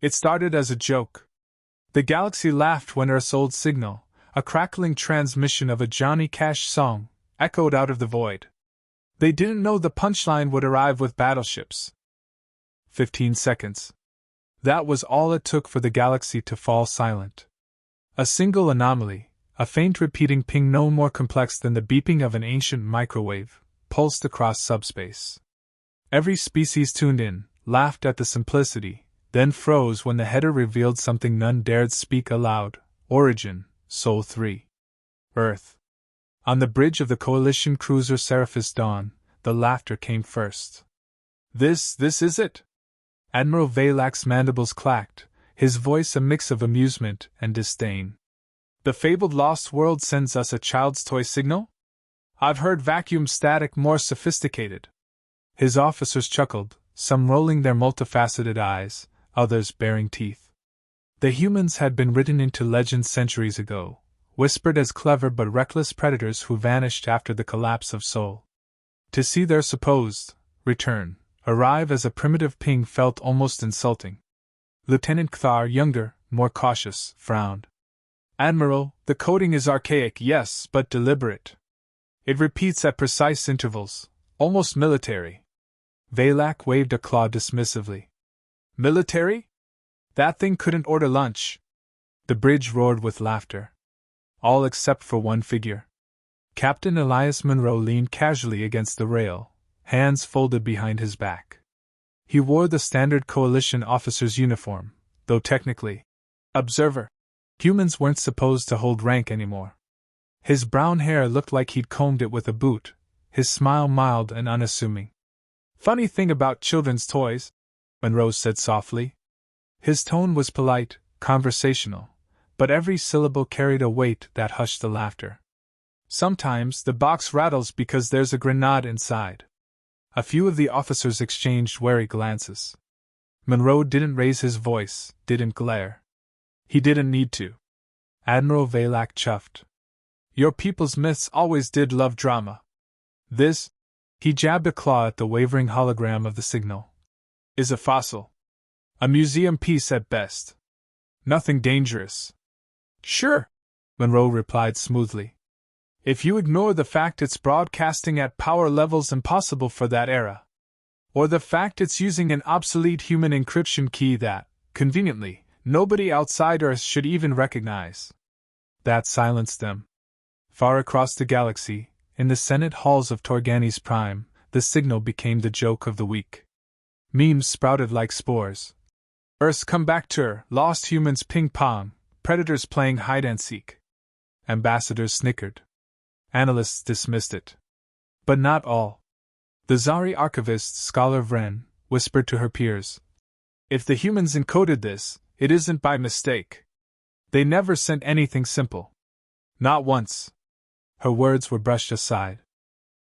It started as a joke. The galaxy laughed when Earth's old signal, a crackling transmission of a Johnny Cash song, echoed out of the void. They didn't know the punchline would arrive with battleships. 15 seconds. That was all it took for the galaxy to fall silent. A single anomaly, a faint repeating ping no more complex than the beeping of an ancient microwave, pulsed across subspace. Every species tuned in, laughed at the simplicity, then froze when the header revealed something none dared speak aloud. Origin, Sol 3. Earth. On the bridge of the Coalition cruiser Seraphis Dawn, the laughter came first. This is it? Admiral Valak's mandibles clacked, his voice a mix of amusement and disdain. The fabled Lost World sends us a child's toy signal? I've heard vacuum static more sophisticated. His officers chuckled, some rolling their multifaceted eyes, others baring teeth. The humans had been written into legend centuries ago, whispered as clever but reckless predators who vanished after the collapse of Sol. To see their supposed return arrive as a primitive ping felt almost insulting. Lieutenant Kthar, younger, more cautious, frowned. Admiral, the coding is archaic, yes, but deliberate. It repeats at precise intervals, almost military. Valak waved a claw dismissively. Military? That thing couldn't order lunch. The bridge roared with laughter. All except for one figure. Captain Elias Monroe leaned casually against the rail, hands folded behind his back. He wore the standard Coalition officer's uniform, though technically, observer, humans weren't supposed to hold rank anymore. His brown hair looked like he'd combed it with a boot, his smile mild and unassuming. Funny thing about children's toys, Monroe said softly. His tone was polite, conversational, but every syllable carried a weight that hushed the laughter. Sometimes the box rattles because there's a grenade inside. A few of the officers exchanged wary glances. Monroe didn't raise his voice, didn't glare. He didn't need to. Admiral Valak chuffed. Your people's myths always did love drama. This, he jabbed a claw at the wavering hologram of the signal, is a fossil. A museum piece at best. Nothing dangerous. Sure, Monroe replied smoothly. If you ignore the fact it's broadcasting at power levels impossible for that era, or the fact it's using an obsolete human encryption key that, conveniently, nobody outside Earth should even recognize. That silenced them. Far across the galaxy, in the Senate halls of Torganis Prime, the signal became the joke of the week. Memes sprouted like spores. Earth's come back to lost humans ping-pong, predators playing hide-and-seek. Ambassadors snickered. Analysts dismissed it. But not all. The Zari archivist Scholar Vren whispered to her peers. If the humans encoded this, it isn't by mistake. They never sent anything simple. Not once. Her words were brushed aside.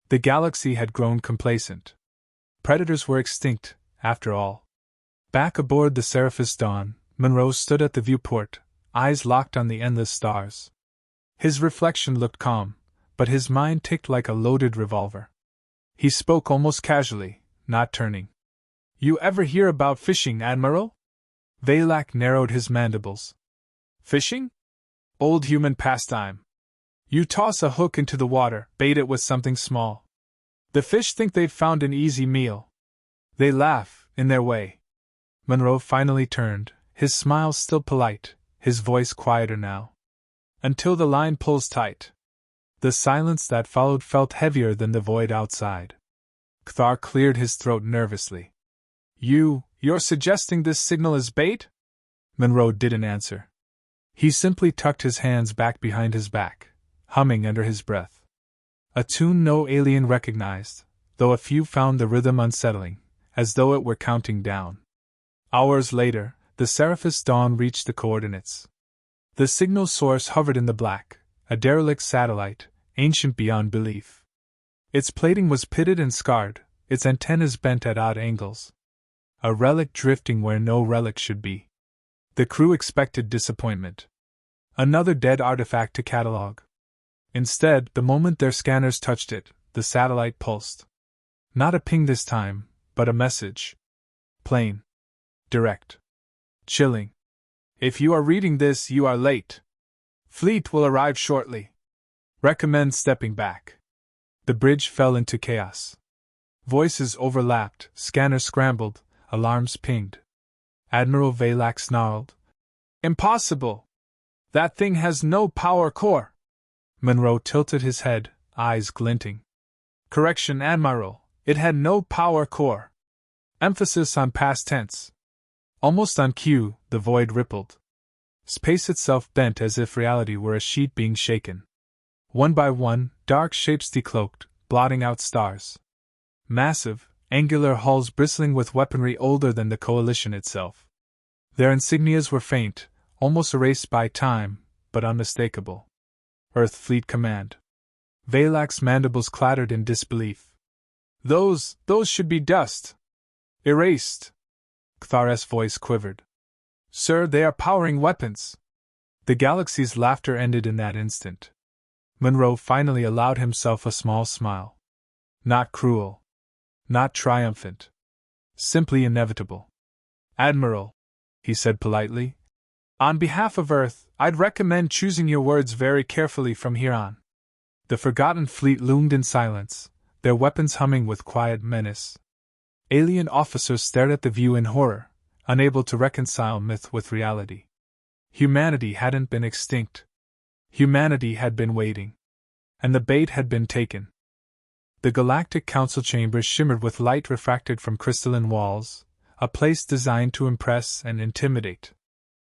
The galaxy had grown complacent. Predators were extinct, after all. Back aboard the Seraphis Dawn, Monroe stood at the viewport, eyes locked on the endless stars. His reflection looked calm, but his mind ticked like a loaded revolver. He spoke almost casually, not turning. You ever hear about fishing, Admiral? Valak narrowed his mandibles. Fishing? Old human pastime. You toss a hook into the water, bait it with something small. The fish think they've found an easy meal. They laugh, in their way. Monroe finally turned, his smile still polite, his voice quieter now. Until the line pulls tight. The silence that followed felt heavier than the void outside. Kthar cleared his throat nervously. You're suggesting this signal is bait? Monroe didn't answer. He simply tucked his hands back behind his back, humming under his breath. A tune no alien recognized, though a few found the rhythm unsettling, as though it were counting down. Hours later, the Seraphis Dawn reached the coordinates. The signal source hovered in the black, a derelict satellite, ancient beyond belief. Its plating was pitted and scarred, its antennas bent at odd angles. A relic drifting where no relic should be. The crew expected disappointment. Another dead artifact to catalog. Instead, the moment their scanners touched it, the satellite pulsed. Not a ping this time, but a message. Plain. Direct. chilling. If you are reading this, you are late. Fleet will arrive shortly. Recommend stepping back. The bridge fell into chaos. Voices overlapped, scanners scrambled, alarms pinged. Admiral Valak snarled. Impossible! That thing has no power core! Monroe tilted his head, eyes glinting. Correction, Admiral, it had no power core. Emphasis on past tense. Almost on cue, the void rippled. Space itself bent as if reality were a sheet being shaken. One by one, dark shapes decloaked, blotting out stars. Massive, angular hulls bristling with weaponry older than the Coalition itself. Their insignias were faint, almost erased by time, but unmistakable. Earth Fleet Command. Valak's mandibles clattered in disbelief. Those should be dust. Erased. Kthar's voice quivered. Sir, they are powering weapons. The galaxy's laughter ended in that instant. Monroe finally allowed himself a small smile. Not cruel. Not triumphant. Simply inevitable. Admiral, he said politely, on behalf of Earth, I'd recommend choosing your words very carefully from here on. The forgotten fleet loomed in silence, their weapons humming with quiet menace. Alien officers stared at the view in horror, unable to reconcile myth with reality. Humanity hadn't been extinct. Humanity had been waiting. And the bait had been taken. The Galactic Council chamber shimmered with light refracted from crystalline walls, a place designed to impress and intimidate.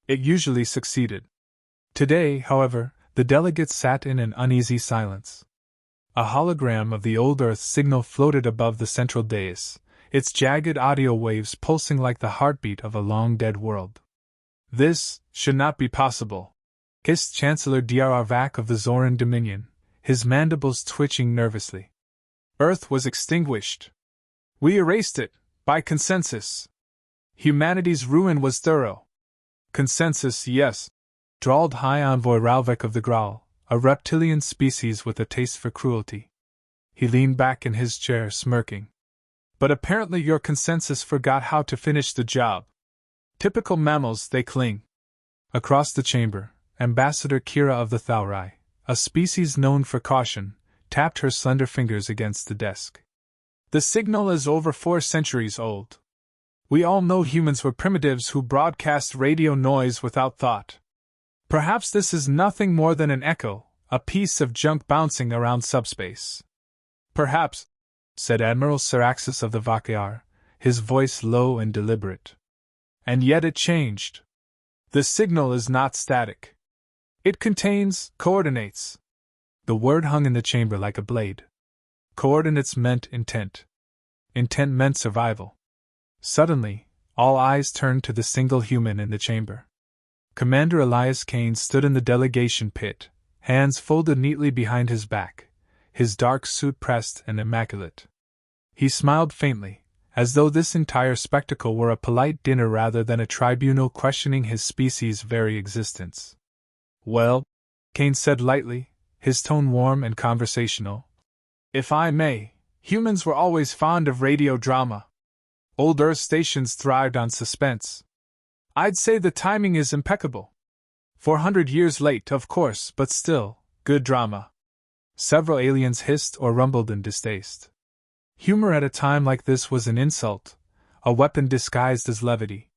It usually succeeded. Today, however, the delegates sat in an uneasy silence. A hologram of the old Earth signal floated above the central dais, its jagged audio waves pulsing like the heartbeat of a long-dead world. This should not be possible, hissed Chancellor Dr. of the Zoran Dominion, his mandibles twitching nervously. Earth was extinguished. We erased it, by consensus. Humanity's ruin was thorough. Consensus, yes, drawled High Envoy Ralvek of the Growl, a reptilian species with a taste for cruelty. He leaned back in his chair, smirking. But apparently your consensus forgot how to finish the job. Typical mammals, they cling. Across the chamber, Ambassador Kira of the Thauri, a species known for caution, tapped her slender fingers against the desk. The signal is over 4 centuries old. We all know humans were primitives who broadcast radio noise without thought. Perhaps this is nothing more than an echo, a piece of junk bouncing around subspace. Perhaps, said Admiral Saraxis of the Vakyar, his voice low and deliberate. And yet it changed. The signal is not static. It contains coordinates. The word hung in the chamber like a blade. Coordinates meant intent. Intent meant survival. Suddenly, all eyes turned to the single human in the chamber. Commander Elias Kane stood in the delegation pit, hands folded neatly behind his back, his dark suit pressed and immaculate. He smiled faintly, as though this entire spectacle were a polite dinner rather than a tribunal questioning his species' very existence. Well, Kane said lightly, his tone warm and conversational. If I may, humans were always fond of radio drama. Old Earth stations thrived on suspense. I'd say the timing is impeccable. 400 years late, of course, but still, good drama. Several aliens hissed or rumbled in distaste. Humor at a time like this was an insult, a weapon disguised as levity.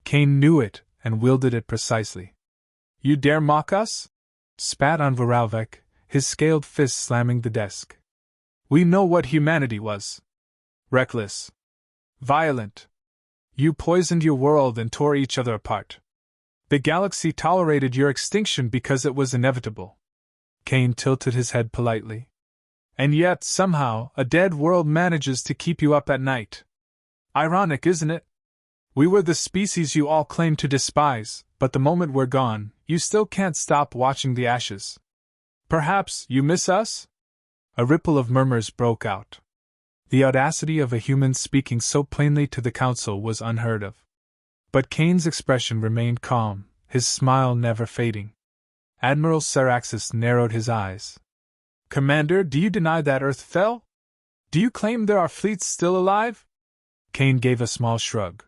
Kane knew it and wielded it precisely. You dare mock us? Spat on Voralvek, his scaled fist slamming the desk. We know what humanity was. Reckless. Violent. You poisoned your world and tore each other apart. The galaxy tolerated your extinction because it was inevitable. Kane tilted his head politely. And yet, somehow, a dead world manages to keep you up at night. Ironic, isn't it? We were the species you all claim to despise, but the moment we're gone, you still can't stop watching the ashes. Perhaps you miss us? A ripple of murmurs broke out. The audacity of a human speaking so plainly to the council was unheard of. But Kane's expression remained calm, his smile never fading. Admiral Saraxis narrowed his eyes. Commander, do you deny that Earth fell? Do you claim there are fleets still alive? Kane gave a small shrug.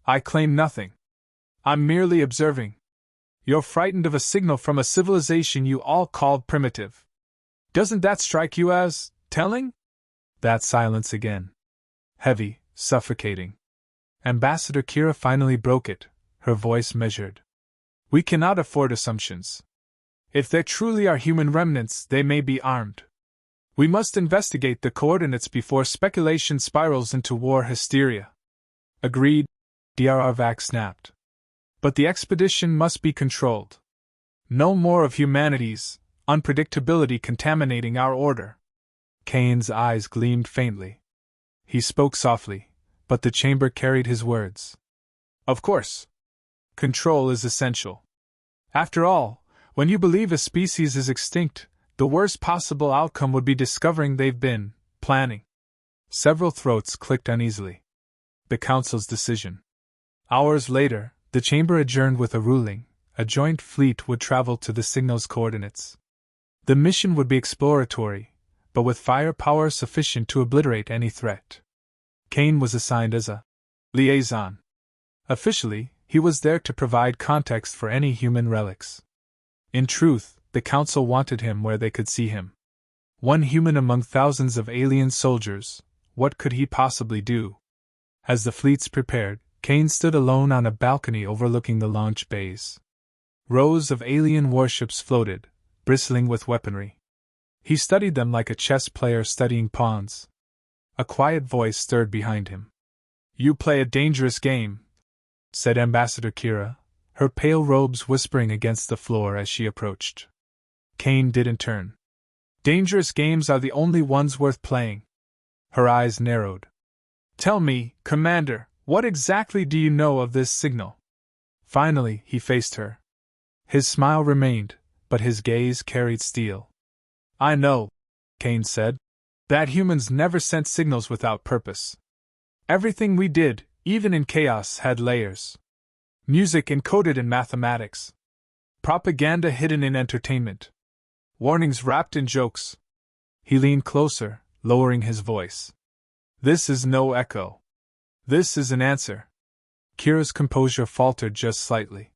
I claim nothing. I'm merely observing. You're frightened of a signal from a civilization you all called primitive. Doesn't that strike you as telling? That silence again. Heavy, suffocating. Ambassador Kira finally broke it, her voice measured. We cannot afford assumptions. If there truly are human remnants, they may be armed. We must investigate the coordinates before speculation spirals into war hysteria. Agreed, Dr. Arvak snapped. But the expedition must be controlled. No more of humanity's unpredictability contaminating our order. Kane's eyes gleamed faintly. He spoke softly, but the chamber carried his words. Of course. Control is essential. After all, when you believe a species is extinct, the worst possible outcome would be discovering they've been planning. Several throats clicked uneasily. The Council's decision. Hours later, the chamber adjourned with a ruling: a joint fleet would travel to the signal's coordinates. The mission would be exploratory, but with firepower sufficient to obliterate any threat. Kane was assigned as a liaison. Officially, he was there to provide context for any human relics. In truth, the Council wanted him where they could see him. One human among thousands of alien soldiers, what could he possibly do? As the fleets prepared, Kane stood alone on a balcony overlooking the launch bays. Rows of alien warships floated, bristling with weaponry. He studied them like a chess player studying pawns. A quiet voice stirred behind him. You play a dangerous game, said Ambassador Kira, her pale robes whispering against the floor as she approached. Kane didn't turn. Dangerous games are the only ones worth playing. Her eyes narrowed. Tell me, Commander, what exactly do you know of this signal? Finally, he faced her. His smile remained, but his gaze carried steel. I know, Kane said, that humans never sent signals without purpose. Everything we did, even in chaos, had layers. Music encoded in mathematics. Propaganda hidden in entertainment. Warnings wrapped in jokes. He leaned closer, lowering his voice. This is no echo. This is an answer. Kira's composure faltered just slightly.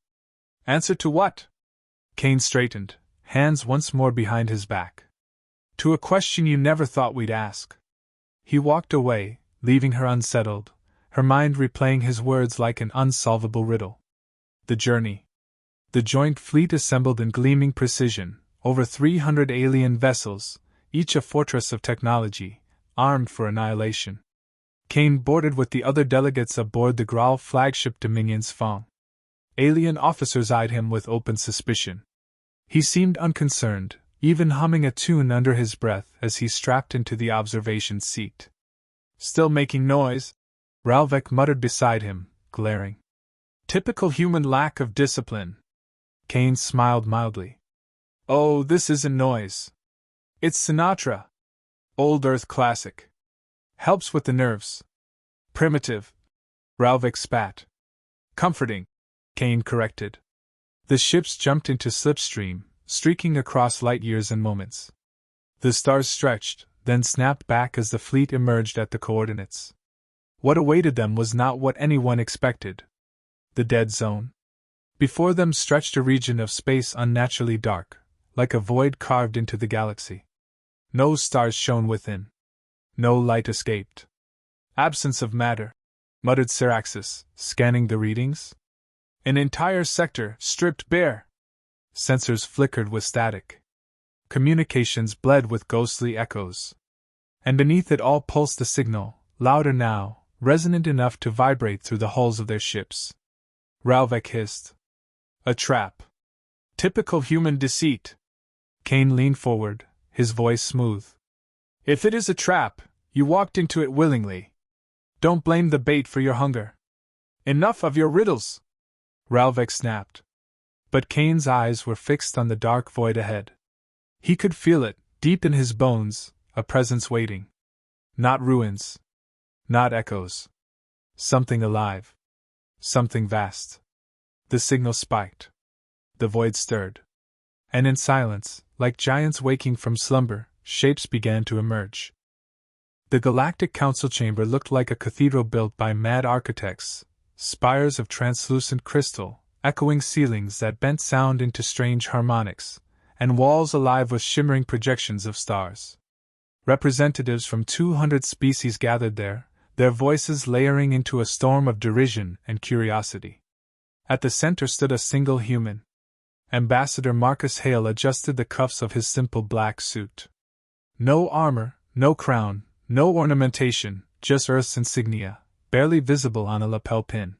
Answer to what? Kane straightened, hands once more behind his back. To a question you never thought we'd ask. He walked away, leaving her unsettled, her mind replaying his words like an unsolvable riddle. The journey. The joint fleet assembled in gleaming precision, over 300 alien vessels, each a fortress of technology, armed for annihilation. Kane boarded with the other delegates aboard the Graal flagship Dominion's Fong. Alien officers eyed him with open suspicion. He seemed unconcerned, even humming a tune under his breath as he strapped into the observation seat. Still making noise? Ralvek muttered beside him, glaring. Typical human lack of discipline. Kane smiled mildly. Oh, this isn't noise. It's Sinatra. Old Earth classic. Helps with the nerves. Primitive. Ralvik spat. Comforting, Kane corrected. The ships jumped into slipstream, streaking across light years in moments. The stars stretched, then snapped back as the fleet emerged at the coordinates. What awaited them was not what anyone expected. The dead zone. Before them stretched a region of space unnaturally dark, like a void carved into the galaxy. No stars shone within. No light escaped. Absence of matter, muttered Syraxis, scanning the readings. An entire sector stripped bare. Sensors flickered with static. Communications bled with ghostly echoes. And beneath it all pulsed a signal, louder now, resonant enough to vibrate through the hulls of their ships. Ralvek hissed. A trap. Typical human deceit. Kane leaned forward, his voice smooth. If it is a trap, you walked into it willingly. Don't blame the bait for your hunger. Enough of your riddles! Ralvek snapped. But Kane's eyes were fixed on the dark void ahead. He could feel it, deep in his bones, a presence waiting. Not ruins. Not echoes. Something alive. Something vast. The signal spiked. The void stirred. And in silence, like giants waking from slumber, shapes began to emerge. The Galactic Council chamber looked like a cathedral built by mad architects, spires of translucent crystal, echoing ceilings that bent sound into strange harmonics, and walls alive with shimmering projections of stars. Representatives from 200 species gathered there, their voices layering into a storm of derision and curiosity. At the center stood a single human. Ambassador Marcus Hale adjusted the cuffs of his simple black suit. No armor, no crown, no ornamentation, just Earth's insignia, barely visible on a lapel pin.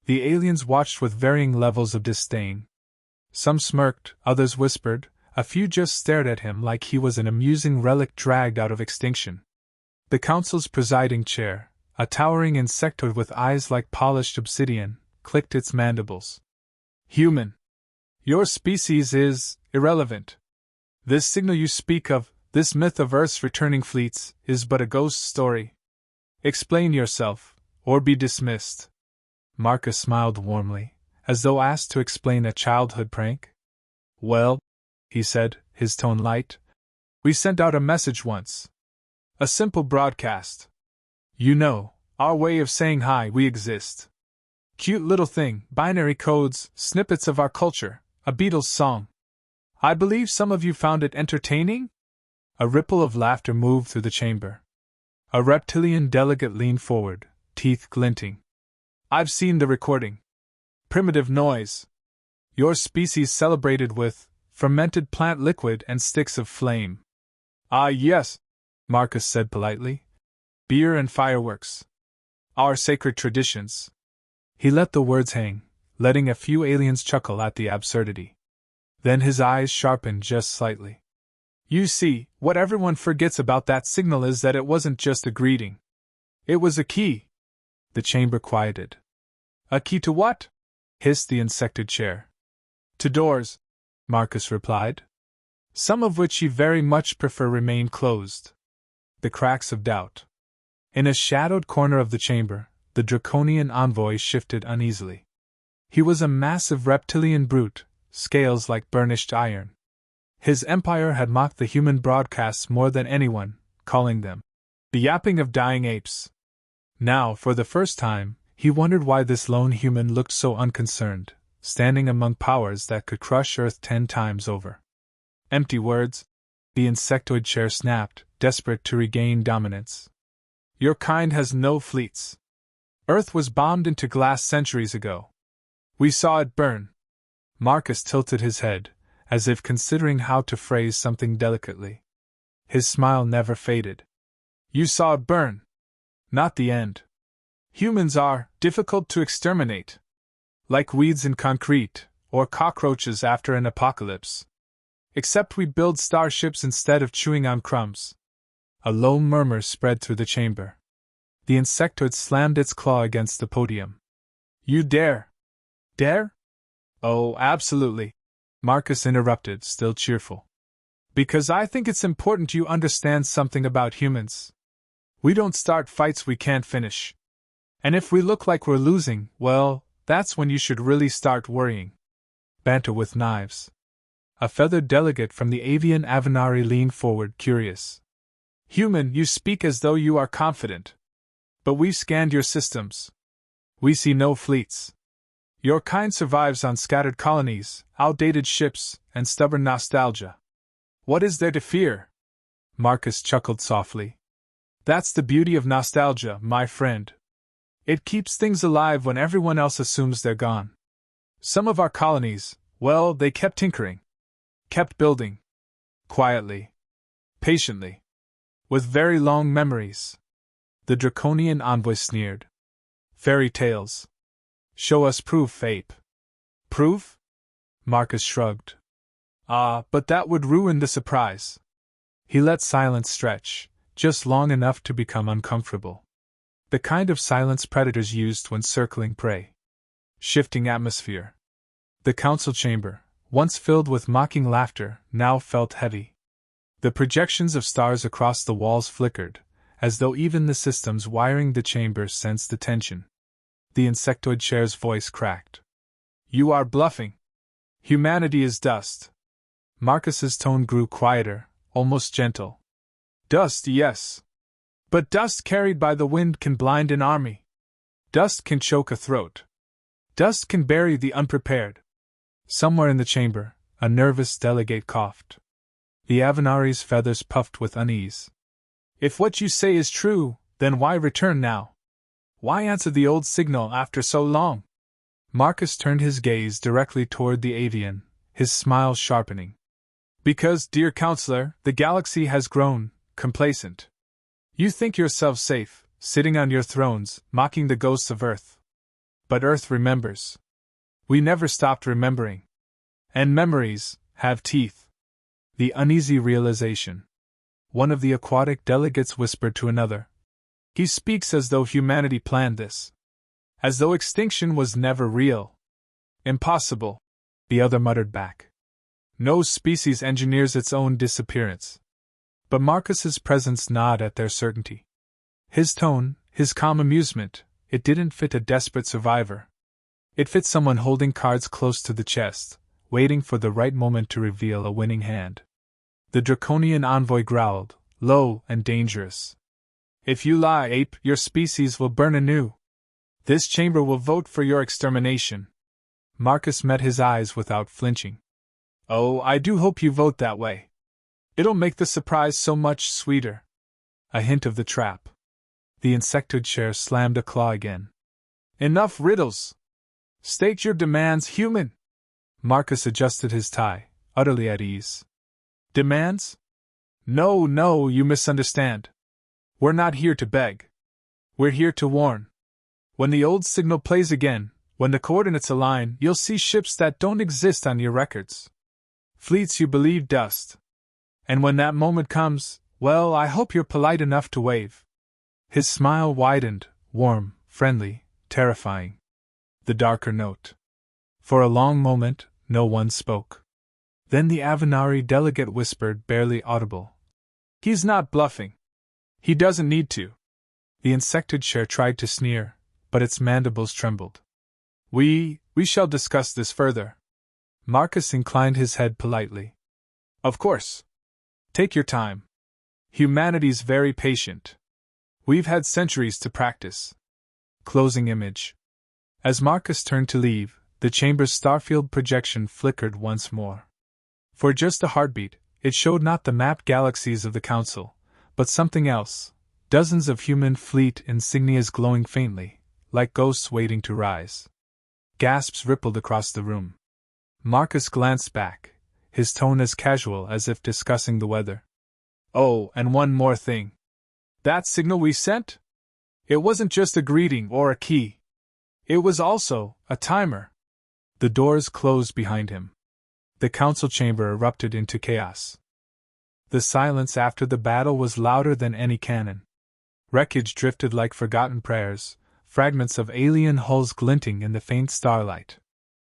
The aliens watched with varying levels of disdain. Some smirked, others whispered, a few just stared at him like he was an amusing relic dragged out of extinction. The council's presiding chair, a towering insectoid with eyes like polished obsidian, clicked its mandibles. Human! Your species is irrelevant. This signal you speak of, this myth of Earth's returning fleets, is but a ghost story. Explain yourself, or be dismissed. Marcus smiled warmly, as though asked to explain a childhood prank. Well, he said, his tone light, we sent out a message once. A simple broadcast. You know, our way of saying hi, we exist. Cute little thing, binary codes, snippets of our culture, a Beatles song. I believe some of you found it entertaining? A ripple of laughter moved through the chamber. A reptilian delegate leaned forward, teeth glinting. I've seen the recording. Primitive noise. Your species celebrated with fermented plant liquid and sticks of flame. Ah, yes, Marcus said politely. Beer and fireworks. Our sacred traditions. He let the words hang, letting a few aliens chuckle at the absurdity. Then his eyes sharpened just slightly. You see, what everyone forgets about that signal is that it wasn't just a greeting. It was a key. The chamber quieted. A key to what? Hissed the insectoid chair. To doors, Marcus replied. Some of which you very much prefer remain closed. The cracks of doubt. In a shadowed corner of the chamber, the draconian envoy shifted uneasily. He was a massive reptilian brute, scales like burnished iron. His empire had mocked the human broadcasts more than anyone, calling them the yapping of dying apes. Now, for the first time, he wondered why this lone human looked so unconcerned, standing among powers that could crush Earth 10 times over. Empty words, the insectoid chair snapped, desperate to regain dominance. Your kind has no fleets. Earth was bombed into glass centuries ago. We saw it burn. Marcus tilted his head, as if considering how to phrase something delicately. His smile never faded. You saw it burn. Not the end. Humans are difficult to exterminate. Like weeds in concrete, or cockroaches after an apocalypse. Except we build starships instead of chewing on crumbs. A low murmur spread through the chamber. The insectoid slammed its claw against the podium. You dare? Dare? Oh, absolutely, Marcus interrupted, still cheerful. Because I think it's important you understand something about humans. We don't start fights we can't finish. And if we look like we're losing, well, that's when you should really start worrying. Banter with knives. A feathered delegate from the avian Avenari leaned forward, curious. Human, you speak as though you are confident. But we've scanned your systems. We see no fleets. Your kind survives on scattered colonies, outdated ships, and stubborn nostalgia. What is there to fear? Marcus chuckled softly. That's the beauty of nostalgia, my friend. It keeps things alive when everyone else assumes they're gone. Some of our colonies, well, they kept tinkering. Kept building. Quietly. Patiently. With very long memories. The draconian envoy sneered. Fairy tales. Show us proof, ape. Proof? Marcus shrugged. Ah, but that would ruin the surprise. He let silence stretch, just long enough to become uncomfortable. The kind of silence predators used when circling prey. Shifting atmosphere. The council chamber, once filled with mocking laughter, now felt heavy. The projections of stars across the walls flickered, as though even the systems wiring the chamber sensed the tension. The insectoid chair's voice cracked. You are bluffing. Humanity is dust. Marcus's tone grew quieter, almost gentle. Dust, yes. But dust carried by the wind can blind an army. Dust can choke a throat. Dust can bury the unprepared. Somewhere in the chamber, a nervous delegate coughed. The Avenari's feathers puffed with unease. If what you say is true, then why return now? Why answer the old signal after so long? Marcus turned his gaze directly toward the avian, his smile sharpening. Because, dear counselor, the galaxy has grown complacent. You think yourselves safe, sitting on your thrones, mocking the ghosts of Earth. But Earth remembers. We never stopped remembering. And memories have teeth. The uneasy realization. One of the aquatic delegates whispered to another. He speaks as though humanity planned this. As though extinction was never real. Impossible, the other muttered back. No species engineers its own disappearance. But Marcus's presence gnawed at their certainty. His tone, his calm amusement, it didn't fit a desperate survivor. It fit someone holding cards close to the chest, waiting for the right moment to reveal a winning hand. The draconian envoy growled, low and dangerous. If you lie, ape, your species will burn anew. This chamber will vote for your extermination. Marcus met his eyes without flinching. Oh, I do hope you vote that way. It'll make the surprise so much sweeter. A hint of the trap. The insectoid chair slammed a claw again. Enough riddles! State your demands, human! Marcus adjusted his tie, utterly at ease. Demands? No, you misunderstand. We're not here to beg. We're here to warn. When the old signal plays again, when the coordinates align, you'll see ships that don't exist on your records. Fleets you believe dust. And when that moment comes, well, I hope you're polite enough to wave. His smile widened, warm, friendly, terrifying. The darker note. For a long moment, no one spoke. Then the Avenari delegate whispered, barely audible. He's not bluffing. He doesn't need to. The insectoid chair tried to sneer, but its mandibles trembled. We shall discuss this further. Marcus inclined his head politely. Of course. Take your time. Humanity's very patient. We've had centuries to practice. Closing image. As Marcus turned to leave, the chamber's starfield projection flickered once more. For just a heartbeat, it showed not the mapped galaxies of the Council, but something else, dozens of human fleet insignias glowing faintly, like ghosts waiting to rise. Gasps rippled across the room. Marcus glanced back, his tone as casual as if discussing the weather. Oh, and one more thing. That signal we sent? It wasn't just a greeting or a key. It was also a timer. The doors closed behind him. The council chamber erupted into chaos. The silence after the battle was louder than any cannon. Wreckage drifted like forgotten prayers, fragments of alien hulls glinting in the faint starlight.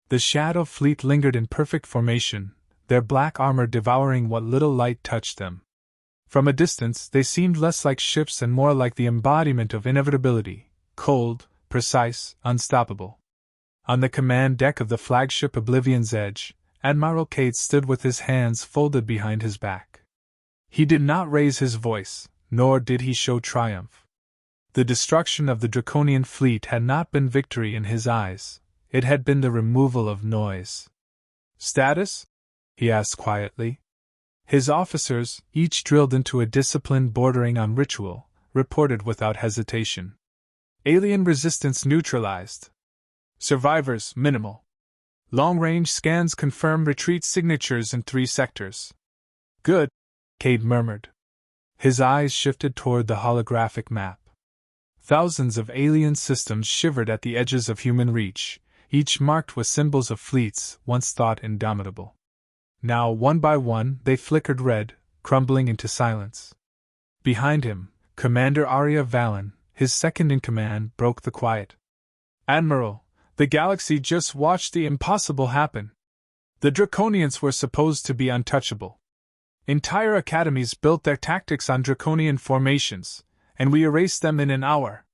The Shadow Fleet lingered in perfect formation, their black armor devouring what little light touched them. From a distance, they seemed less like ships and more like the embodiment of inevitability, cold, precise, unstoppable. On the command deck of the flagship Oblivion's Edge, Admiral Cade stood with his hands folded behind his back. He did not raise his voice, nor did he show triumph. The destruction of the Draconian fleet had not been victory in his eyes, it had been the removal of noise. Status? He asked quietly. His officers, each drilled into a discipline bordering on ritual, reported without hesitation. Alien resistance neutralized. Survivors minimal. Long-range scans confirm retreat signatures in 3 sectors. Good, Cade murmured. His eyes shifted toward the holographic map. Thousands of alien systems shivered at the edges of human reach, each marked with symbols of fleets once thought indomitable. Now, one by one, they flickered red, crumbling into silence. Behind him, Commander Arya Valen, his second-in-command, broke the quiet. Admiral, the galaxy just watched the impossible happen. The Draconians were supposed to be untouchable. Entire academies built their tactics on Draconian formations, and we erased them in an hour.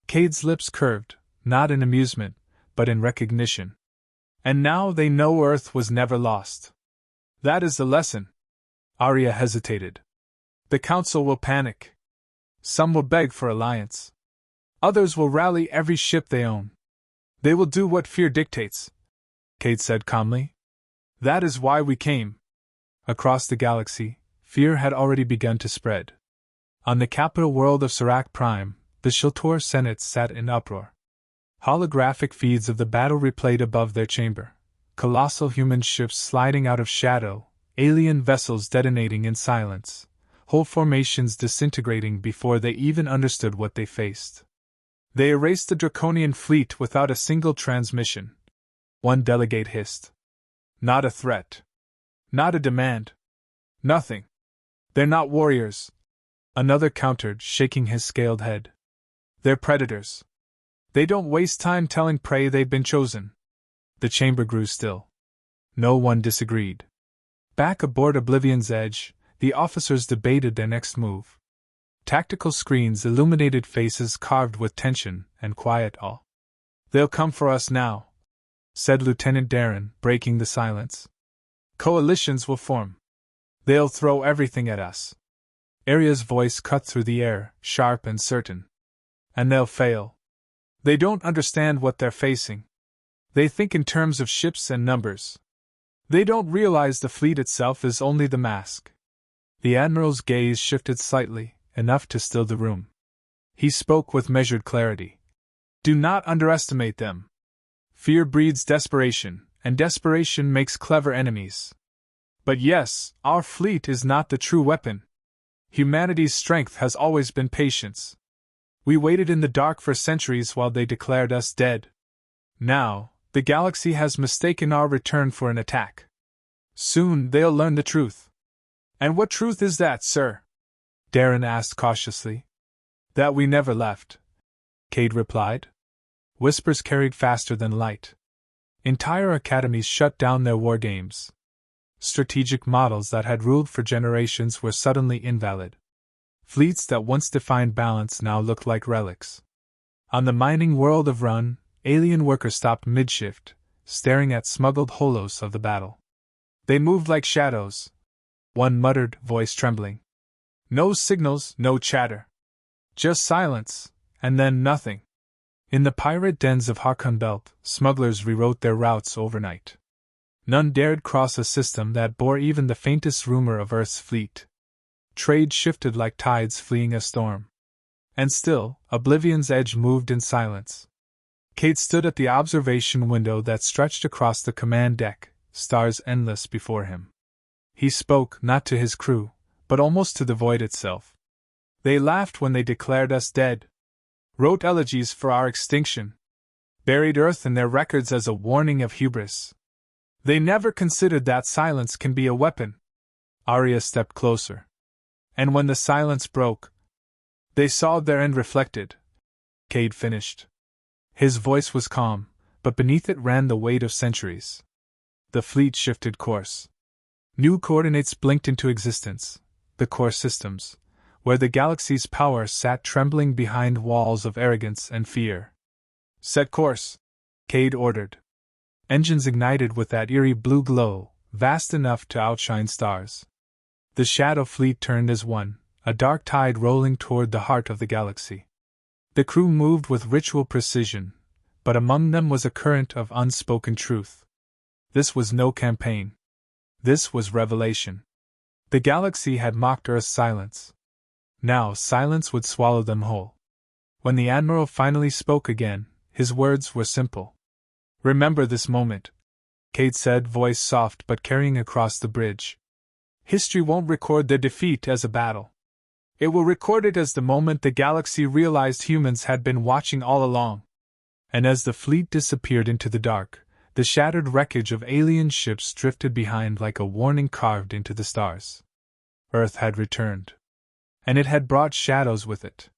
Cade's lips curved, not in amusement, but in recognition. And now they know Earth was never lost. That is the lesson. Arya hesitated. The Council will panic. Some will beg for alliance. Others will rally every ship they own. They will do what fear dictates, Cade said calmly. That is why we came. Across the galaxy, fear had already begun to spread. On the capital world of Serac Prime, the Shiltor Senate sat in uproar. Holographic feeds of the battle replayed above their chamber. Colossal human ships sliding out of shadow, alien vessels detonating in silence, whole formations disintegrating before they even understood what they faced. They erased the Draconian fleet without a single transmission. One delegate hissed. Not a threat. Not a demand. Nothing. They're not warriors. Another countered, shaking his scaled head. They're predators. They don't waste time telling prey they've been chosen. The chamber grew still. No one disagreed. Back aboard Oblivion's Edge, the officers debated their next move. Tactical screens illuminated faces carved with tension and quiet awe. They'll come for us now, said Lieutenant Darren, breaking the silence. Coalitions will form. They'll throw everything at us. Aria's voice cut through the air, sharp and certain. And they'll fail. They don't understand what they're facing. They think in terms of ships and numbers. They don't realize the fleet itself is only the mask. The Admiral's gaze shifted slightly, enough to still the room. He spoke with measured clarity. Do not underestimate them. Fear breeds desperation, and desperation makes clever enemies. But yes, our fleet is not the true weapon. Humanity's strength has always been patience. We waited in the dark for centuries while they declared us dead. Now, the galaxy has mistaken our return for an attack. Soon they'll learn the truth. And what truth is that, sir? Darren asked cautiously. That we never left, Cade replied. Whispers carried faster than light. Entire academies shut down their war games. Strategic models that had ruled for generations were suddenly invalid. Fleets that once defined balance now looked like relics. On the mining world of Run, alien workers stopped mid-shift, staring at smuggled holos of the battle. They moved like shadows. One muttered, voice trembling. No signals, no chatter. Just silence, and then nothing. In the pirate dens of Harkon Belt, smugglers rewrote their routes overnight. None dared cross a system that bore even the faintest rumor of Earth's fleet. Trade shifted like tides fleeing a storm. And still, Oblivion's Edge moved in silence. Cade stood at the observation window that stretched across the command deck, stars endless before him. He spoke not to his crew, but almost to the void itself. They laughed when they declared us dead. Wrote elegies for our extinction. Buried Earth in their records as a warning of hubris. They never considered that silence can be a weapon. Aria stepped closer. And when the silence broke, they saw their end reflected. Cade finished. His voice was calm, but beneath it ran the weight of centuries. The fleet shifted course. New coordinates blinked into existence, the core systems, where the galaxy's power sat trembling behind walls of arrogance and fear. Set course, Cade ordered. Engines ignited with that eerie blue glow, vast enough to outshine stars. The Shadow Fleet turned as one, a dark tide rolling toward the heart of the galaxy. The crew moved with ritual precision, but among them was a current of unspoken truth. This was no campaign. This was revelation. The galaxy had mocked Earth's silence. Now silence would swallow them whole. When the Admiral finally spoke again, his words were simple. Remember this moment, Cade said, voice soft but carrying across the bridge. History won't record their defeat as a battle. It will record it as the moment the galaxy realized humans had been watching all along. And as the fleet disappeared into the dark, the shattered wreckage of alien ships drifted behind like a warning carved into the stars. Earth had returned. And it had brought shadows with it.